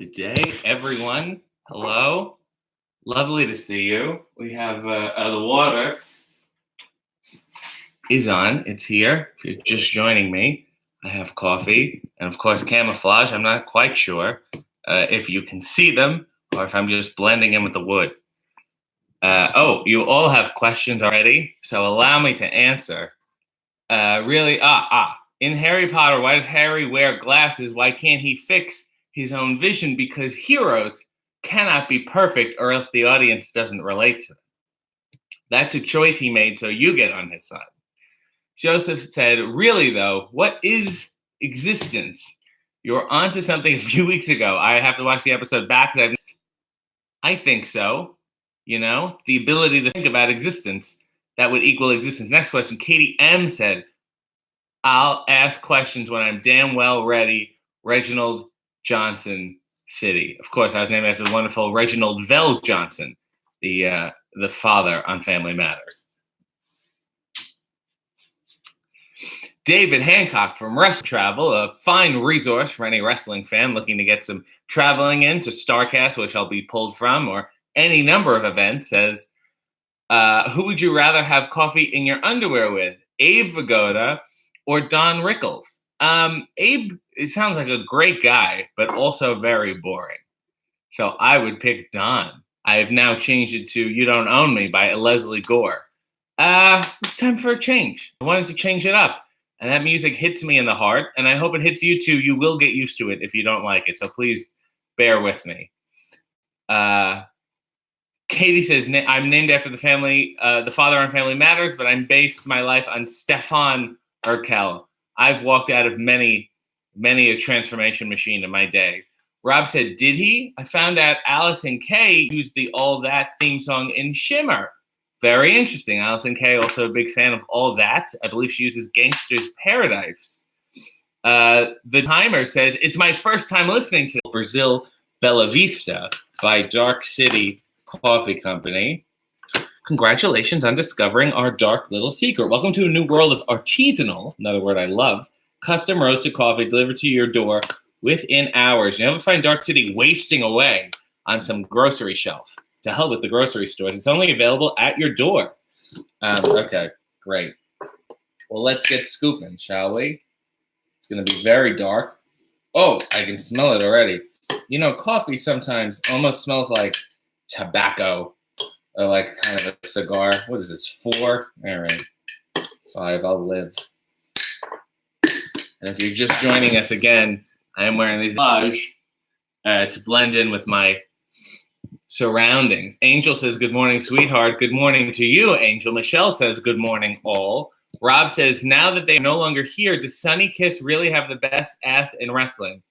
Good day, everyone. Hello. Lovely to see you. We have the water is on. It's here. If you're just joining me, I have coffee and, of course, camouflage. I'm not quite sure if you can see them or if I'm just blending in with the wood. You all have questions already, so allow me to answer. In Harry Potter, why does Harry wear glasses? Why can't he fix his own vision? Because heroes cannot be perfect or else the audience doesn't relate to them. That's a choice he made, so you get on his side. Joseph said, really though, what is existence? You were onto something a few weeks ago. I have to watch the episode back. I think so. The ability to think about existence, that would equal existence. Next question, Katie M said, I'll ask questions when I'm damn well ready. Reginald Johnson City. Of course, I was named after the wonderful Reginald Vell Johnson, the father on Family Matters. David Hancock from Wrestling Travel, a fine resource for any wrestling fan looking to get some traveling in to StarCast, which I'll be pulled from, or any number of events, says, who would you rather have coffee in your underwear with, Abe Vigoda or Don Rickles? Abe, it sounds like a great guy, but also very boring. So I would pick Don. I have now changed it to You Don't Own Me by Leslie Gore. It's time for a change. I wanted to change it up. And that music hits me in the heart, and I hope it hits you too. You will get used to it if you don't like it, so please bear with me. Katie says, I'm named after the father on Family Matters, but I'm based my life on Stefan Urkel. I've walked out of many a transformation machine in my day. Rob said, did he? I found out Allison Kay used the All That theme song in Shimmer. Very interesting. Allison Kay, also a big fan of All That. I believe she uses Gangster's Paradise. The Timer says, it's my first time listening to Brazil Bella Vista by Dark City Coffee Company. Congratulations on discovering our dark little secret. Welcome to a new world of artisanal, another word I love, custom roasted coffee delivered to your door within hours. You never find Dark City wasting away on some grocery shelf. To hell with the grocery stores. It's only available at your door. Okay, great. Well, let's get scooping, shall we? It's going to be very dark. Oh, I can smell it already. Coffee sometimes almost smells like tobacco or like kind of a cigar. What is this, 4? All right, 5, I'll live. And if you're just joining us again, I am wearing these to blend in with my surroundings. Angel says, good morning, sweetheart. Good morning to you, Angel. Michelle says, good morning, all. Rob says, now that they're no longer here, does Sunny Kiss really have the best ass in wrestling?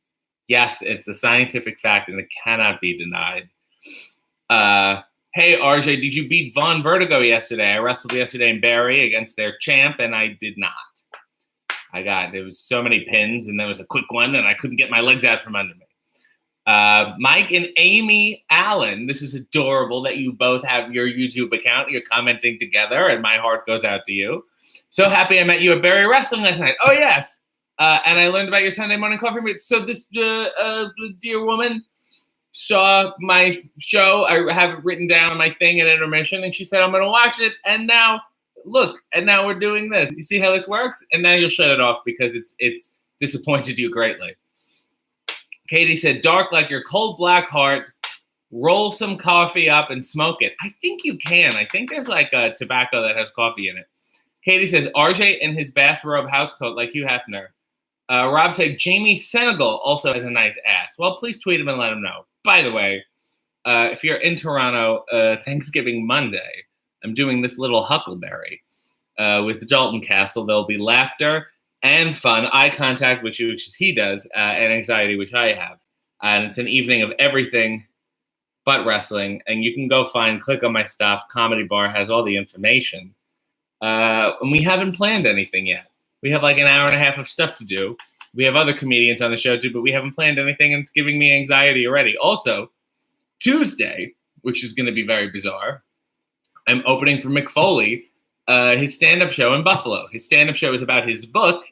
Yes, it's a scientific fact and it cannot be denied. Hey, RJ, did you beat Von Vertigo yesterday? I wrestled yesterday in Barrie against their champ and I did not. There was so many pins and there was a quick one and I couldn't get my legs out from under me. Mike and Amy Allen, this is adorable that you both have your YouTube account. You're commenting together, and my heart goes out to you. So happy I met you at Barrie Wrestling last night. Oh, yes. And I learned about your Sunday morning coffee. So this dear woman saw my show. I have it written down on my thing at intermission, and she said, I'm going to watch it. And now, look, now we're doing this. You see how this works? And now you'll shut it off because it's disappointed you greatly. Katie said, dark like your cold black heart, roll some coffee up and smoke it. I think you can. I think there's like a tobacco that has coffee in it. Katie says, RJ in his bathrobe housecoat like you, Hefner. Rob said, Jamie Senegal also has a nice ass. Well, please tweet him and let him know. By the way, if you're in Toronto, Thanksgiving Monday, I'm doing this little Huckleberry with Dalton Castle. There'll be laughter and fun, eye contact, which he does, and anxiety, which I have. And it's an evening of everything but wrestling. And you can go click on my stuff. Comedy Bar has all the information. And we haven't planned anything yet. We have like an hour and a half of stuff to do. We have other comedians on the show too, but we haven't planned anything, and it's giving me anxiety already. Also, Tuesday, which is going to be very bizarre, I'm opening for Mick Foley, his stand-up show in Buffalo. His stand-up show is about his book,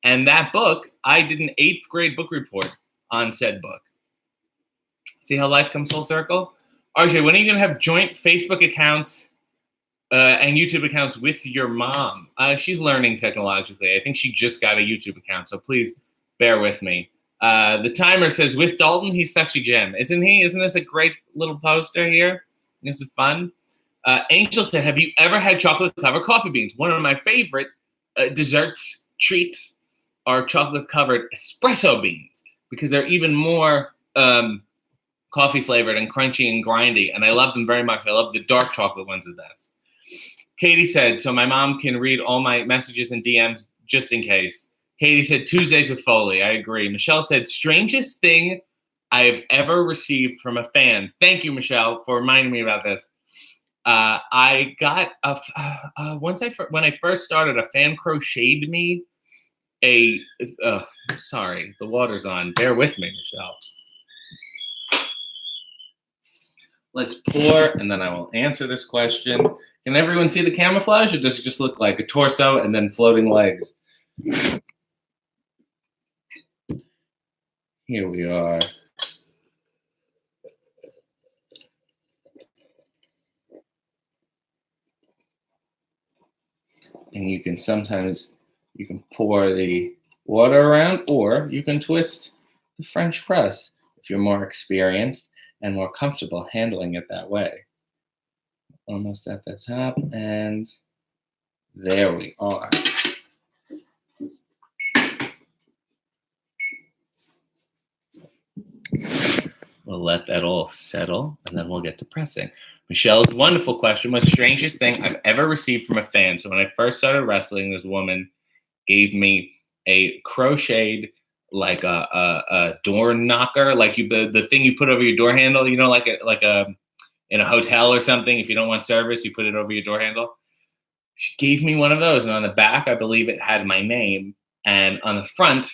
and that book, I did an 8th grade book report on said book. See how life comes full circle? RJ, when are you going to have joint Facebook accounts and YouTube accounts with your mom? She's learning technologically. I think she just got a YouTube account, so please bear with me. The timer says, with Dalton, he's such a gem. Isn't he? Isn't this a great little poster here? This is fun. Angel said, have you ever had chocolate-covered coffee beans? One of my favorite desserts, treats, are chocolate-covered espresso beans because they're even more coffee-flavored and crunchy and grindy, and I love them very much. I love the dark chocolate ones the best. Katie said, so my mom can read all my messages and DMs just in case. Katie said, Tuesdays with Foley. I agree. Michelle said, strangest thing I have ever received from a fan. Thank you, Michelle, for reminding me about this. I got when I first started, a fan crocheted me sorry, the water's on. Bear with me, Michelle. Let's pour, and then I will answer this question. Can everyone see the camouflage, or does it just look like a torso and then floating legs? Here we are. And you can pour the water around, or you can twist the French press if you're more experienced and more comfortable handling it that way. Almost at the top, and there we are. We'll let that all settle, and then we'll get to pressing. Michelle's wonderful question was strangest thing I've ever received from a fan. So when I first started wrestling, this woman gave me a crocheted, like a door knocker, like the thing you put over your door handle, you know, like a in a hotel or something. If you don't want service, you put it over your door handle. She gave me one of those, and on the back, I believe it had my name, and on the front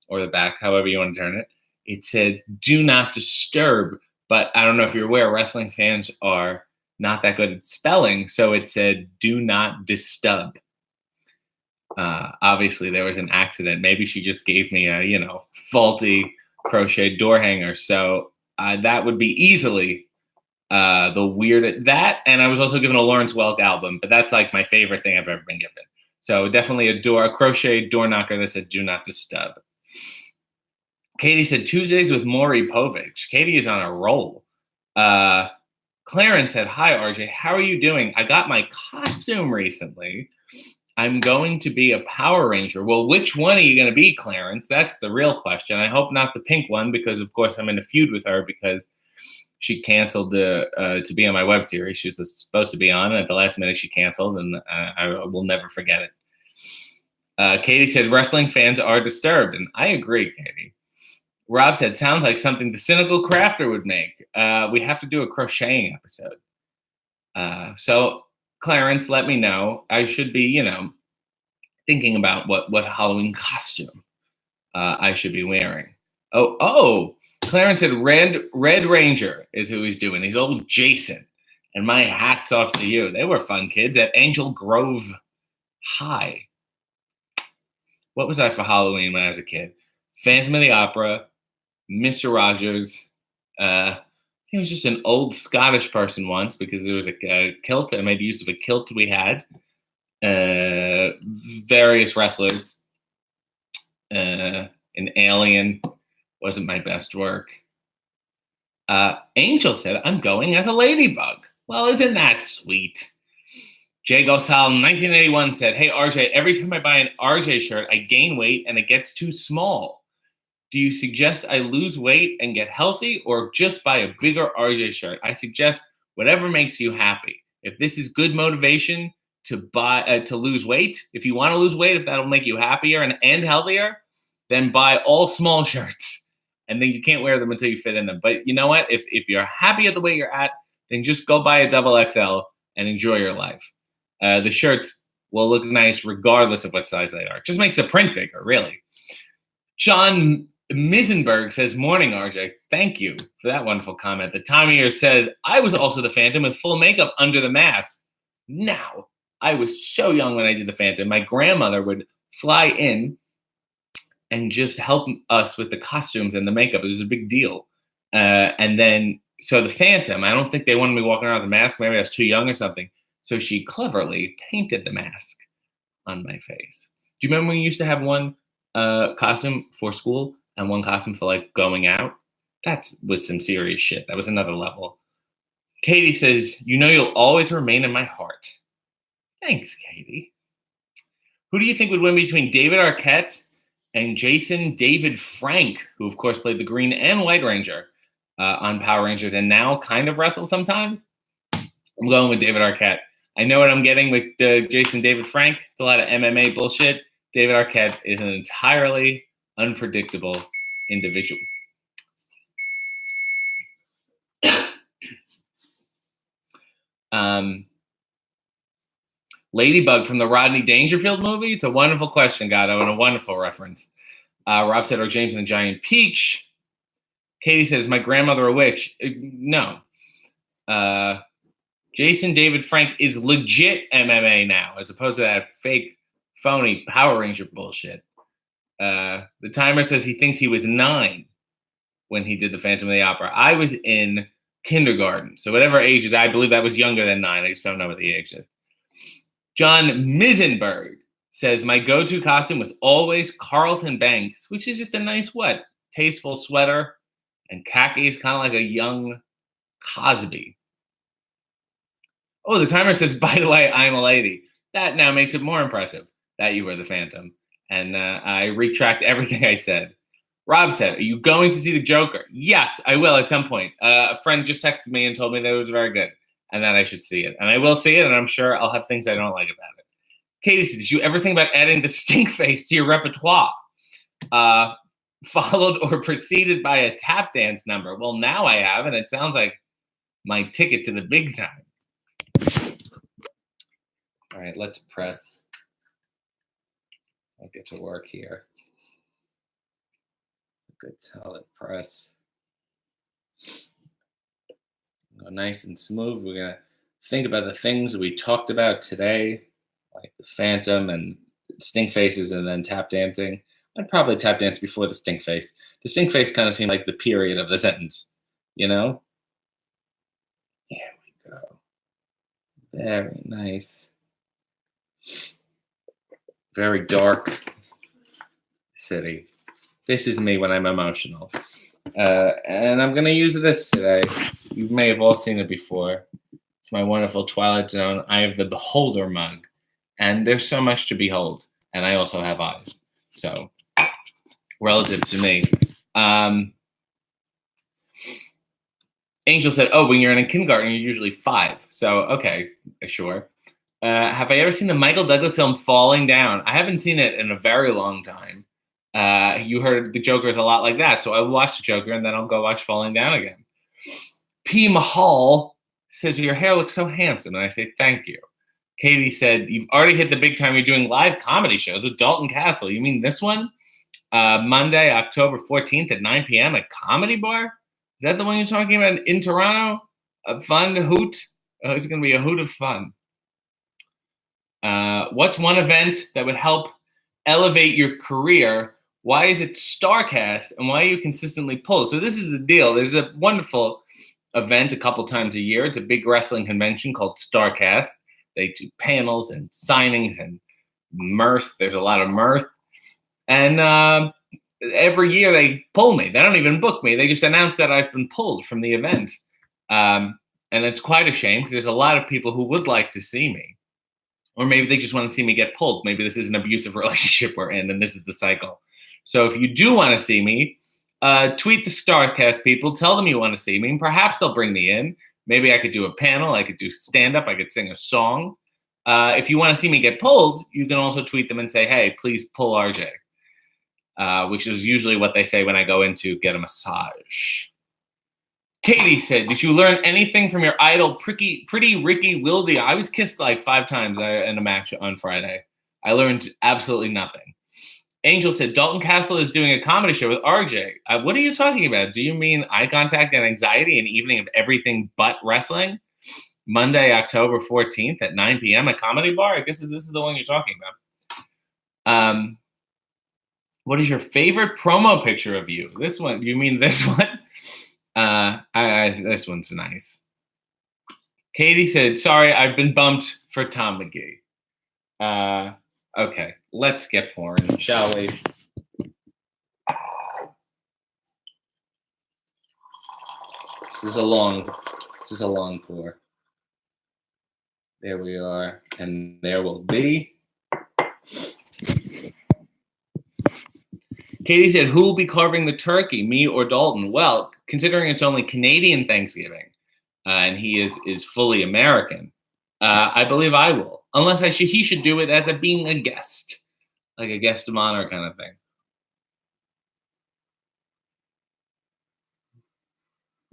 or the back, however you want to turn it, it said "Do not disturb." But I don't know if you're aware, wrestling fans are not that good at spelling, so it said "Do not disturb." Obviously, there was an accident. Maybe she just gave me a faulty crochet door hanger. So that would be easily the weird that. And I was also given a Lawrence Welk album, but that's like my favorite thing I've ever been given. So definitely a crochet door knocker that said "Do not disturb." Katie said Tuesdays with Maury Povich. Katie is on a roll. Clarence said, hi, RJ. How are you doing? I got my costume recently. I'm going to be a Power Ranger. Well, which one are you going to be, Clarence? That's the real question. I hope not the pink one, because, of course, I'm in a feud with her because she canceled to be on my web series. She was supposed to be on, and at the last minute she canceled, and I will never forget it. Katie said, wrestling fans are disturbed, and I agree, Katie. Rob said, sounds like something the cynical crafter would make. We have to do a crocheting episode. So, Clarence, let me know. I should be, thinking about what Halloween costume I should be wearing. Oh, Clarence said Red Ranger is who he's doing. He's old Jason. And my hat's off to you. They were fun kids at Angel Grove High. What was I for Halloween when I was a kid? Phantom of the Opera, Mr. Rogers. He was just an old Scottish person once because there was a kilt. I made use of a kilt we had. Various wrestlers. An alien wasn't my best work. Angel said, I'm going as a ladybug. Well, isn't that sweet? Jay Gosal, 1981 said, hey, RJ, every time I buy an RJ shirt, I gain weight and it gets too small. Do you suggest I lose weight and get healthy, or just buy a bigger RJ shirt? I suggest whatever makes you happy. If this is good motivation to lose weight, if you want to lose weight, if that'll make you happier and healthier, then buy all small shirts, and then you can't wear them until you fit in them. But you know what? If you're happy at the way you're at, then just go buy a XXL and enjoy your life. The shirts will look nice regardless of what size they are. It just makes the print bigger, really. John Misenberg says, morning, RJ. Thank you for that wonderful comment. The time of year says, I was also the Phantom with full makeup under the mask. Now, I was so young when I did the Phantom. My grandmother would fly in and just help us with the costumes and the makeup. It was a big deal. And then, so the Phantom, I don't think they wanted me walking around with a mask. Maybe I was too young or something. So she cleverly painted the mask on my face. Do you remember when you used to have one costume for school and one costume for like going out? That was some serious shit. That was another level. Katie says, you know, you'll always remain in my heart. Thanks, Katie. Who do you think would win between David Arquette and Jason David Frank, who of course played the Green and White Ranger on Power Rangers and now kind of wrestles sometimes? I'm going with David Arquette. I know what I'm getting with Jason David Frank. It's a lot of MMA bullshit. David Arquette is an entirely unpredictable individual. Ladybug from the Rodney Dangerfield movie. It's a wonderful question, Gatto, and a wonderful reference. Rob said, "Are James and the Giant Peach?" Katie says, "My grandmother a witch?" No. Jason David Frank is legit MMA now, as opposed to that fake, phony Power Ranger bullshit. The timer says he thinks he was 9 when he did the Phantom of the Opera. I was in kindergarten, so whatever age is, I believe that was younger than 9. I just don't know what the age is. John Misenberg says, my go-to costume was always Carlton Banks, which is just a nice, tasteful sweater and khakis, kind of like a young Cosby. Oh, the timer says, by the way, I'm a lady. That now makes it more impressive that you were the Phantom. And I retract everything I said. Rob said, are you going to see the Joker? Yes, I will at some point. A friend just texted me and told me that it was very good and that I should see it. And I will see it, and I'm sure I'll have things I don't like about it. Katie said, did you ever think about adding the stink face to your repertoire? Followed or preceded by a tap dance number. Well, now I have, and it sounds like my ticket to the big time. All right, let's press. I'll get to work here. Good solid press. Go nice and smooth. We're going to think about the things we talked about today, like the Phantom and stink faces and then tap dancing. I'd probably tap dance before the stink face. The stink face kind of seemed like the period of the sentence, you know? There we go. Very nice. Very dark city. This is me when I'm emotional. And I'm going to use this today. You may have all seen it before. It's my wonderful Twilight Zone. I have the Beholder mug. And there's so much to behold. And I also have eyes. So, relative to me. Angel said, oh, when you're in kindergarten, you're usually 5. So, okay, sure. Have I ever seen the Michael Douglas film Falling Down? I haven't seen it in a very long time. You heard the Joker is a lot like that. So I will watch the Joker and then I'll go watch Falling Down again. P. Mahal says, your hair looks so handsome. And I say, thank you. Katie said, you've already hit the big time. You're doing live comedy shows with Dalton Castle. You mean this one? Monday, October 14th at 9 p.m. at Comedy Bar? Is that the one you're talking about in Toronto? A fun hoot? Oh, it's going to be a hoot of fun. What's one event that would help elevate your career? Why is it StarCast? And why are you consistently pulled? So this is the deal. There's a wonderful event a couple times a year. It's a big wrestling convention called StarCast. They do panels and signings and mirth. There's a lot of mirth. And every year they pull me. They don't even book me. They just announce that I've been pulled from the event. And it's quite a shame because there's a lot of people who would like to see me. Or maybe they just want to see me get pulled. Maybe this is an abusive relationship we're in and this is the cycle. So if you do want to see me, tweet the StarCast people. Tell them you want to see me. And perhaps they'll bring me in. Maybe I could do a panel. I could do stand-up. I could sing a song. If you want to see me get pulled, you can also tweet them and say, hey, please pull RJ. Which is usually what they say when I go in to get a massage. Katie said, did you learn anything from your idol, Pretty Ricky Wilde? I was kissed like 5 times in a match on Friday. I learned absolutely nothing. Angel said, Dalton Castle is doing a comedy show with RJ. What are you talking about? Do you mean eye contact and anxiety, an evening of everything but wrestling? Monday, October 14th at 9 p.m. at Comedy Bar? I guess this is the one you're talking about. What is your favorite promo picture of you? This one? You mean this one? This one's nice. Katie said, "Sorry, I've been bumped for Tom McGee." Okay, let's get porn, shall we? This is a long pour. There we are, and there will be. Katie said, "Who will be carving the turkey, me or Dalton?" Well, considering it's only Canadian Thanksgiving, and he is fully American, I believe I will. Unless he should do it as being a guest, like a guest of honor kind of thing.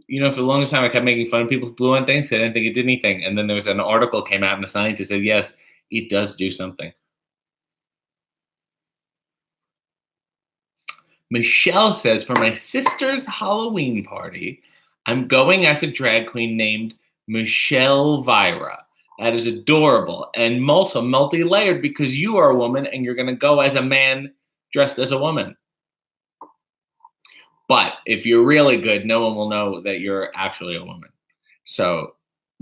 For the longest time, I kept making fun of people who blew on things. I didn't think it did anything. And then there was an article came out, and a scientist said, yes, it does do something. Michelle says, for my sister's Halloween party, I'm going as a drag queen named Michelle Vira. That is adorable and also multi-layered because you are a woman and you're going to go as a man dressed as a woman. But if you're really good, no one will know that you're actually a woman. So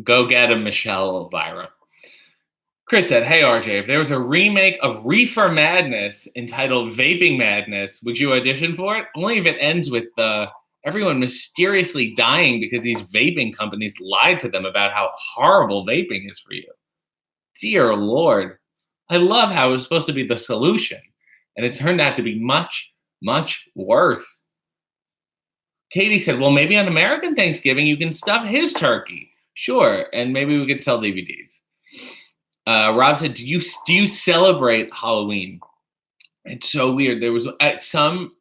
go get a Michelle Vira. Chris said, hey, RJ, if there was a remake of Reefer Madness entitled Vaping Madness, would you audition for it? Only if it ends with everyone mysteriously dying because these vaping companies lied to them about how horrible vaping is for you. Dear Lord. I love how it was supposed to be the solution, and it turned out to be much, much worse. Katie said, well, maybe on American Thanksgiving, you can stuff his turkey. Sure, and maybe we could sell DVDs. Rob said, do you celebrate Halloween? It's so weird. There was some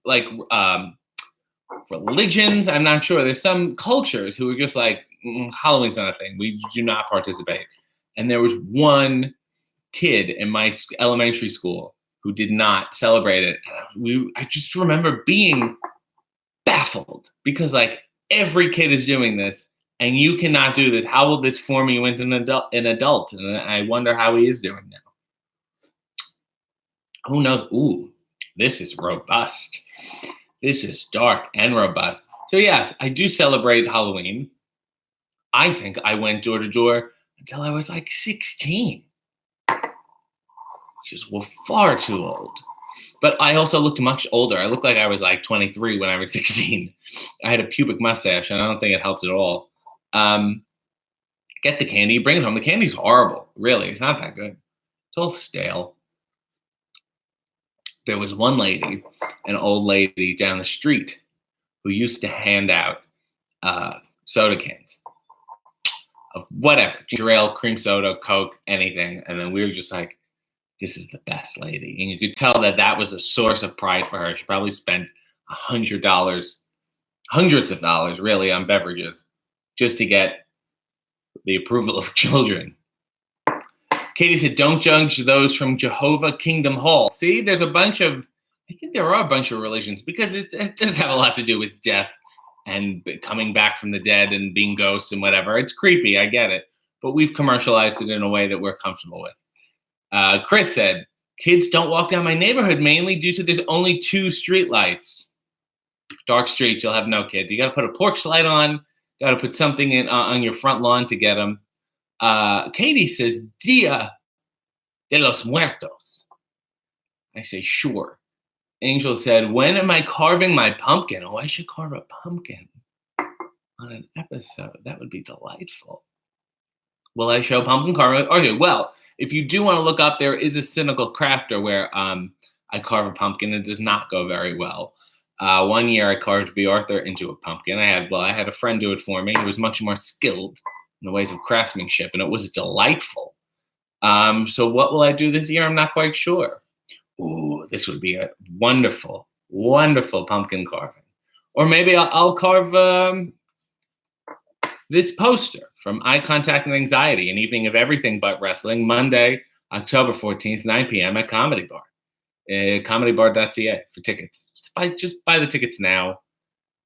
religions, I'm not sure. There's some cultures who are just like, Halloween's not a thing. We do not participate. And there was one kid in my elementary school who did not celebrate it. I just remember being baffled because every kid is doing this. And you cannot do this. How will this form you into an adult? And I wonder how he is doing now. Who knows? Ooh, this is robust. This is dark and robust. So yes, I do celebrate Halloween. I think I went door to door until I was 16, which is far too old. But I also looked much older. I looked like I was 23 when I was 16. I had a pubic mustache, and I don't think it helped at all. Get the candy, bring it home. The candy's horrible. Really, it's not that good. It's all stale. There was one lady, an old lady down the street, who used to hand out soda cans of whatever, ginger ale, cream soda, Coke, anything. And then we were just like, this is the best lady. And you could tell that was a source of pride for her. She probably spent $100, hundreds of dollars really on beverages just to get the approval of children. Katie said, don't judge those from Jehovah Kingdom Hall. See, I think there are a bunch of religions because it does have a lot to do with death and coming back from the dead and being ghosts and whatever. It's creepy, I get it. But we've commercialized it in a way that we're comfortable with. Chris said, kids don't walk down my neighborhood mainly due to there's only 2 street lights. Dark streets, you'll have no kids. You got to put a porch light on. Got to put something in on your front lawn to get them. Katie says, Dia de los Muertos. I say, sure. Angel said, when am I carving my pumpkin? Oh, I should carve a pumpkin on an episode. That would be delightful. Will I show pumpkin carving? Okay, well, if you do want to look up, there is a Cynical Crafter where I carve a pumpkin. It does not go very well. One year I carved B. Arthur into a pumpkin. I had a friend do it for me. He was much more skilled in the ways of craftsmanship, and it was delightful. So what will I do this year? I'm not quite sure. Ooh, this would be a wonderful, wonderful pumpkin carving. Or maybe I'll carve this poster from Eye Contact and Anxiety, an evening of everything but wrestling, Monday, October 14th, 9 p.m. at Comedy Bar. Comedybar.ca for tickets. Just buy the tickets now,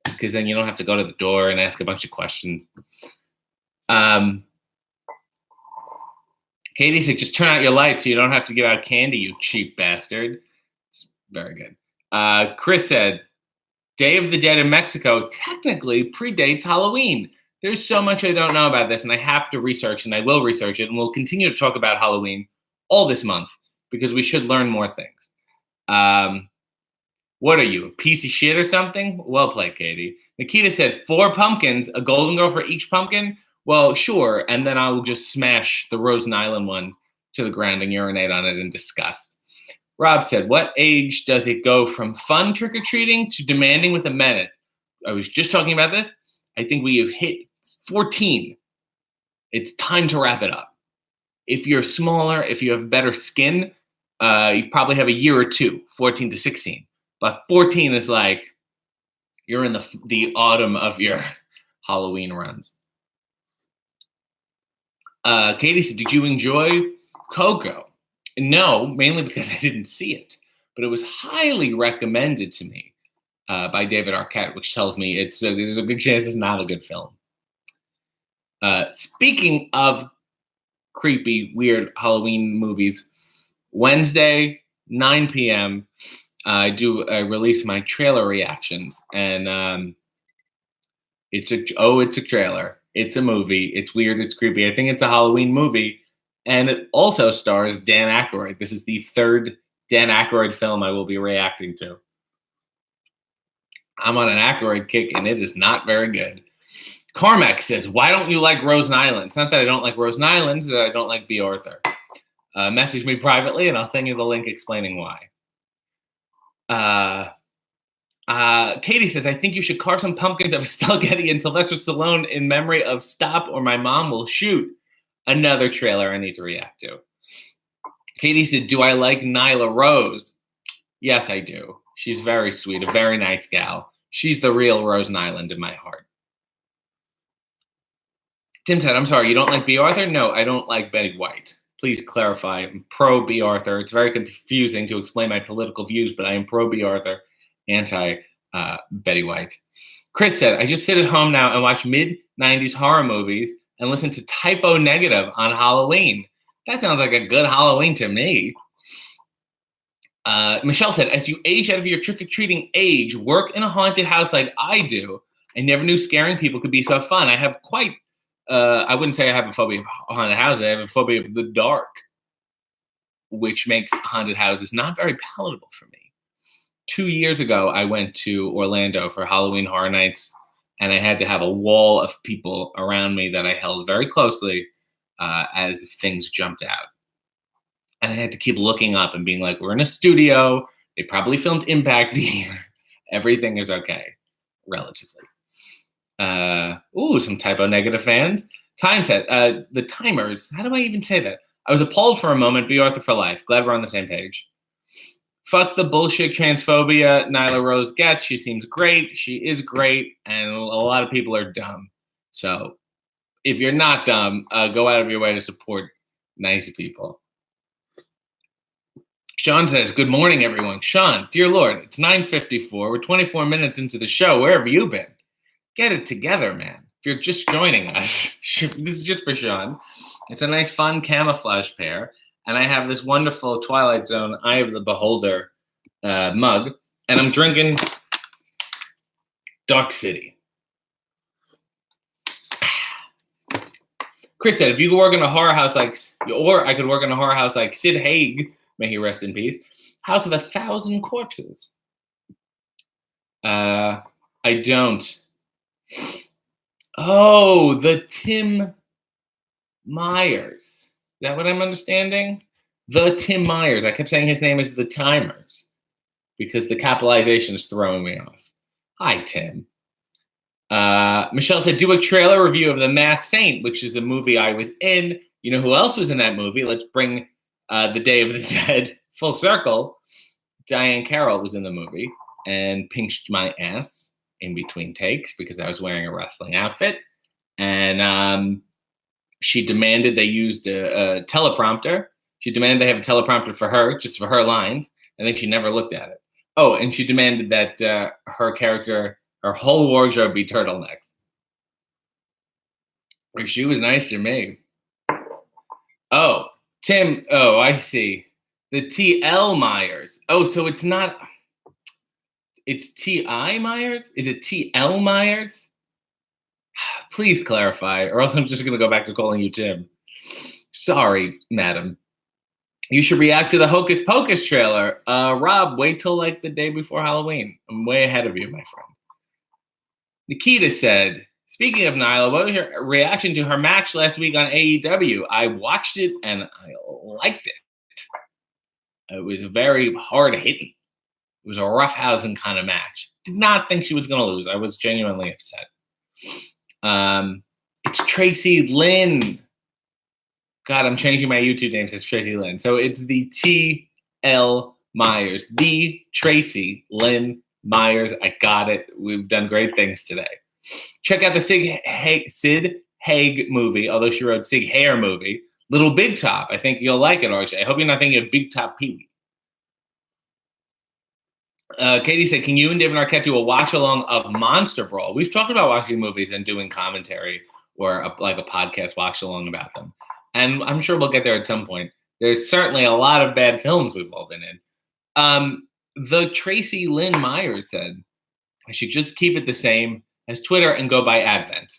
because then you don't have to go to the door and ask a bunch of questions. Katie said, just turn out your lights so you don't have to give out candy, you cheap bastard. It's very good. Chris said, Day of the Dead in Mexico technically predates Halloween. There's so much I don't know about this, and I have to research, and I will research it, and we'll continue to talk about Halloween all this month because we should learn more things. What are you, a piece of shit or something? Well played, Katie. Nikita said 4 pumpkins, a golden girl for each pumpkin. Well, sure, and then I'll just smash the Rosen Island one to the ground and urinate on it in disgust. Rob said, what age does it go from fun trick-or-treating to demanding with a menace? I was just talking about this. I think we have hit 14. It's time to wrap it up. If you're smaller, if you have better skin, you probably have a year or two, 14 to 16. But 14 is like you're in the autumn of your Halloween runs. Katie said, did you enjoy Coco? No, mainly because I didn't see it. But it was highly recommended to me by David Arquette, which tells me there's a good chance it's not a good film. Speaking of creepy, weird Halloween movies, Wednesday, 9 p.m., I do release my trailer reactions, and it's a trailer. It's a movie. It's weird. It's creepy. I think it's a Halloween movie, and it also stars Dan Aykroyd. This is the 3rd Dan Aykroyd film I will be reacting to. I'm on an Aykroyd kick, and it is not very good. Carmack says, why don't you like Rosen Island? It's not that I don't like Rosen Island, it's that I don't like B. Arthur. Message me privately, and I'll send you the link explaining why. Katie says, I think you should carve some pumpkins of Estelle Getty and Sylvester Stallone in memory of Stop or My Mom Will Shoot. Another trailer I need to react to. Katie said, do I like Nyla Rose? Yes, I do. She's very sweet, a very nice gal. She's the real Rosen Island in my heart. Tim said, I'm sorry, you don't like B. Arthur? No, I don't like Betty White. Please clarify. I'm pro B. Arthur. It's very confusing to explain my political views, but I am pro B. Arthur, anti Betty White. Chris said, I just sit at home now and watch mid-90s horror movies and listen to Typo Negative on Halloween. That sounds like a good Halloween to me. Michelle said, as you age out of your trick-or-treating age, work in a haunted house like I do. I never knew scaring people could be so fun. I have quite, I wouldn't say I have a phobia of haunted houses. I have a phobia of the dark, which makes haunted houses not very palatable for me. 2 years ago, I went to Orlando for Halloween Horror Nights, and I had to have a wall of people around me that I held very closely as things jumped out. And I had to keep looking up and being like, we're in a studio. They probably filmed Impact here. Everything is okay, relatively. Some Typo Negative fans. Time set. The Timers. How do I even say that? I was appalled for a moment. B. Arthur for life. Glad we're on the same page. Fuck the bullshit transphobia Nyla Rose gets. She seems great. She is great. And a lot of people are dumb. So if you're not dumb, go out of your way to support nice people. Sean says, good morning, everyone. Sean, dear Lord, it's 9:54. We're 24 minutes into the show. Where have you been? Get it together, man. If you're just joining us, this is just for Sean. It's a nice, fun camouflage pair. And I have this wonderful Twilight Zone Eye of the Beholder mug. And I'm drinking Dark City. Chris said, if you could work in a horror house or I could work in a horror house like Sid Haig, may he rest in peace, House of 1,000 Corpses. I don't. Oh, the Tim Myers. Is that what I'm understanding? The Tim Myers. I kept saying his name is the Timers because the capitalization is throwing me off. Hi, Tim. Michelle said, do a trailer review of The Masked Saint, which is a movie I was in. You know who else was in that movie? Let's bring the Day of the Dead full circle. Diane Carroll was in the movie and pinched my ass in between takes because I was wearing a wrestling outfit. And she demanded they used a teleprompter. She demanded they have a teleprompter for her, just for her lines. And then she never looked at it. Oh, and she demanded that her character, her whole wardrobe be turtlenecks. She was nice to me. Oh, Tim. Oh, I see. The T.L. Myers. Oh, so it's not. It's T.I. Myers? Is it T.L. Myers? Please clarify, or else I'm just going to go back to calling you Tim. Sorry, madam. You should react to the Hocus Pocus trailer. Rob, wait till like the day before Halloween. I'm way ahead of you, my friend. Nikita said, speaking of Nyla, what was your reaction to her match last week on AEW? I watched it and I liked it. It was very hard hitting. It was a roughhousing kind of match. Did not think she was going to lose. I was genuinely upset. It's Tracy Lynn. God, I'm changing my YouTube name. It's Tracy Lynn. So it's the T.L. Myers. The Tracy Lynn Myers. I got it. We've done great things today. Check out the Sid Haig movie, although she wrote Sig Hair movie. Little Big Top. I think you'll like it, RJ. I hope you're not thinking of Big Top Pee-wee. Katie said, can you and David Arquette do a watch-along of Monster Brawl? We've talked about watching movies and doing commentary or like a podcast watch-along about them. And I'm sure we'll get there at some point. There's certainly a lot of bad films we've all been in. The Tracy Lynn Myers said, I should just keep it the same as Twitter and go by Advent.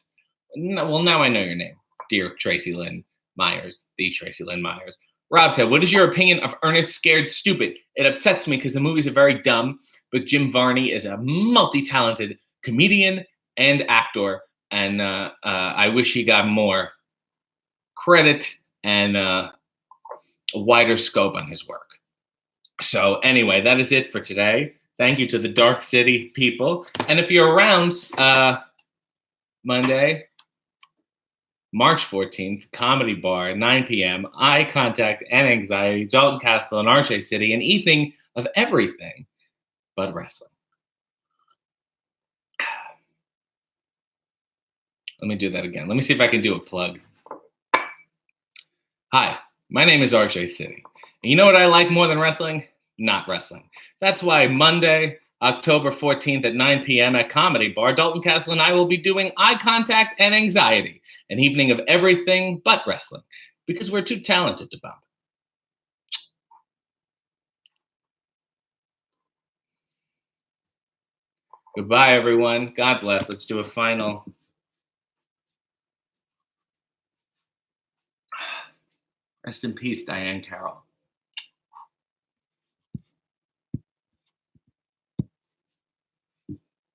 No, well, now I know your name, dear Tracy Lynn Myers, the Tracy Lynn Myers. Rob said, what is your opinion of Ernest Scared Stupid? It upsets me because the movies are very dumb, but Jim Varney is a multi-talented comedian and actor, and I wish he got more credit and a wider scope on his work. So anyway, that is it for today. Thank you to the Dark City people. And if you're around Monday, March 14th, Comedy Bar, 9 p.m., Eye Contact and Anxiety, Dalton Castle and RJ City, an evening of everything but wrestling. Let me do that again. Let me see if I can do a plug. Hi, my name is RJ City. And you know what I like more than wrestling? Not wrestling. That's why Monday, October 14th at 9 p.m. at Comedy Bar, Dalton Castle and I will be doing Eye Contact and Anxiety, an evening of everything but wrestling, because we're too talented to bump. Goodbye, everyone. God bless. Let's do a final. Rest in peace, Diane Carroll.